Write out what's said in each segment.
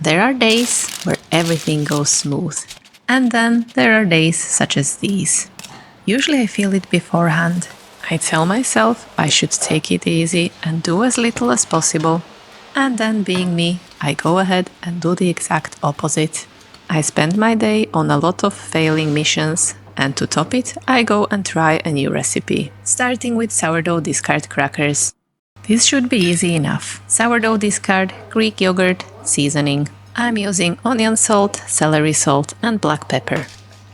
There are days where everything goes smooth, and then there are days such as these. Usually I feel it beforehand. I tell myself I should take it easy and do as little as possible. And then, being me, I go ahead and do the exact opposite. I spend my day on a lot of failing missions, and to top it, I go and try a new recipe, starting with sourdough discard crackers. This should be easy enough. Sourdough discard, Greek yogurt, seasoning. I'm using onion salt, celery salt, and black pepper.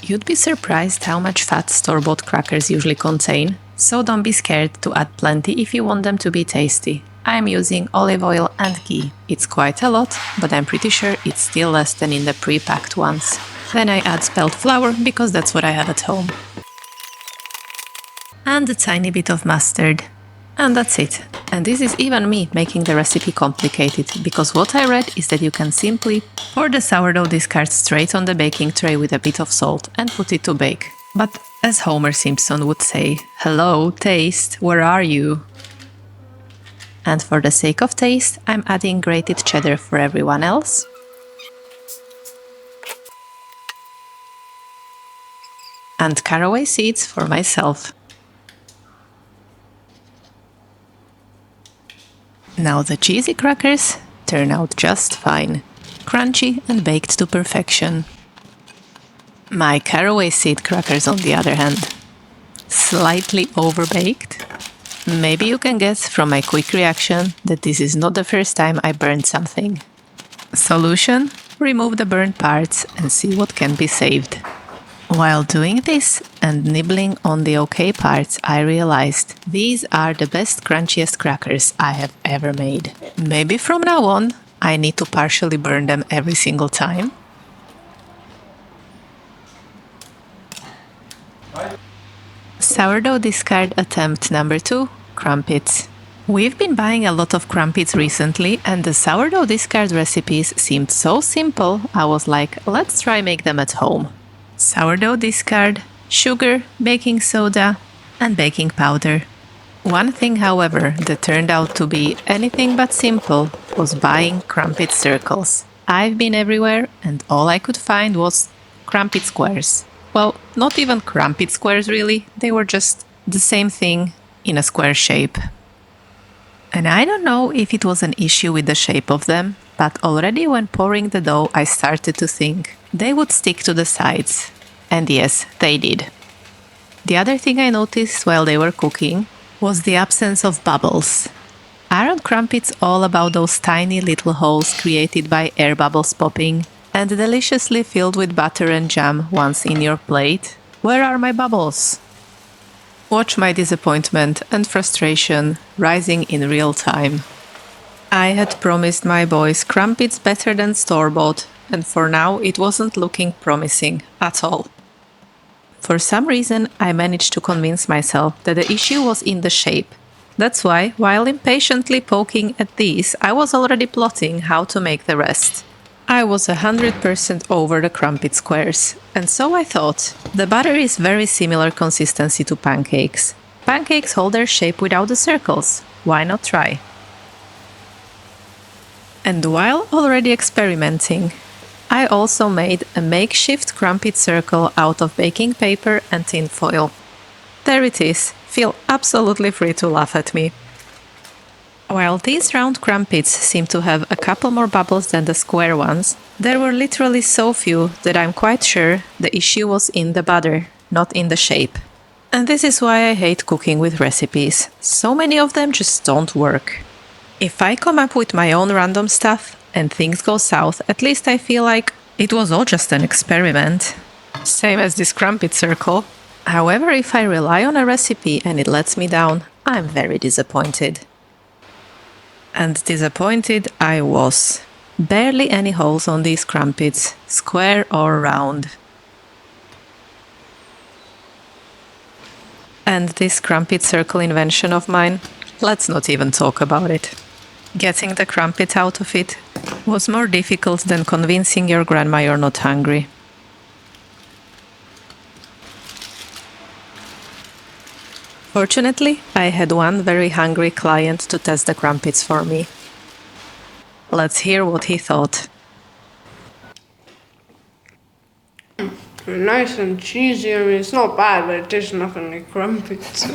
You'd be surprised how much fat store-bought crackers usually contain, so don't be scared to add plenty if you want them to be tasty. I'm using olive oil and ghee. It's quite a lot, but I'm pretty sure it's still less than in the pre-packed ones. Then I add spelt flour because that's what I have at home. And a tiny bit of mustard. And that's it. And this is even me making the recipe complicated, because what I read is that you can simply pour the sourdough discard straight on the baking tray with a bit of salt and put it to bake. But as Homer Simpson would say, hello, taste, where are you? And for the sake of taste, I'm adding grated cheddar for everyone else. And caraway seeds for myself. Now the cheesy crackers turn out just fine, crunchy and baked to perfection. My caraway seed crackers, on the other hand, slightly overbaked. Maybe you can guess from my quick reaction that this is not the first time I burned something. Solution: remove the burnt parts and see what can be saved. While doing this and nibbling on the okay parts, I realized these are the best, crunchiest crackers I have ever made. Maybe from now on, I need to partially burn them every single time. Sourdough discard attempt number 2, crumpets. We've been buying a lot of crumpets recently, and the sourdough discard recipes seemed so simple, I was like, let's try make them at home. Sourdough discard, sugar, baking soda, and baking powder. One thing, however, that turned out to be anything but simple was buying crumpet circles. I've been everywhere, and all I could find was crumpet squares. Well, not even crumpet squares really, they were just the same thing in a square shape. And I don't know if it was an issue with the shape of them, but already when pouring the dough I started to think they would stick to the sides. And yes, they did. The other thing I noticed while they were cooking was the absence of bubbles. Aren't crumpets all about those tiny little holes created by air bubbles popping and deliciously filled with butter and jam once in your plate? Where are my bubbles? Watch my disappointment and frustration rising in real time. I had promised my boys crumpets better than store-bought, and for now it wasn't looking promising at all. For some reason, I managed to convince myself that the issue was in the shape. That's why, while impatiently poking at these, I was already plotting how to make the rest. I was 100% over the crumpet squares, and so I thought, the butter is very similar consistency to pancakes. Pancakes hold their shape without the circles. Why not try? And while already experimenting, I also made a makeshift crumpet circle out of baking paper and tin foil. There it is. Feel absolutely free to laugh at me. While these round crumpets seem to have a couple more bubbles than the square ones, there were literally so few that I'm quite sure the issue was in the butter, not in the shape. And this is why I hate cooking with recipes. So many of them just don't work. If I come up with my own random stuff and things go south, at least I feel like it was all just an experiment. Same as this crumpet circle. However, if I rely on a recipe and it lets me down, I'm very disappointed. And disappointed I was. Barely any holes on these crumpets, square or round. And this crumpet circle invention of mine, let's not even talk about it. Getting the crumpet out of it was more difficult than convincing your grandma you're not hungry. Fortunately, I had one very hungry client to test the crumpets for me. Let's hear what he thought. Nice and cheesy. I mean, it's not bad, but it tastes nothing like crumpets.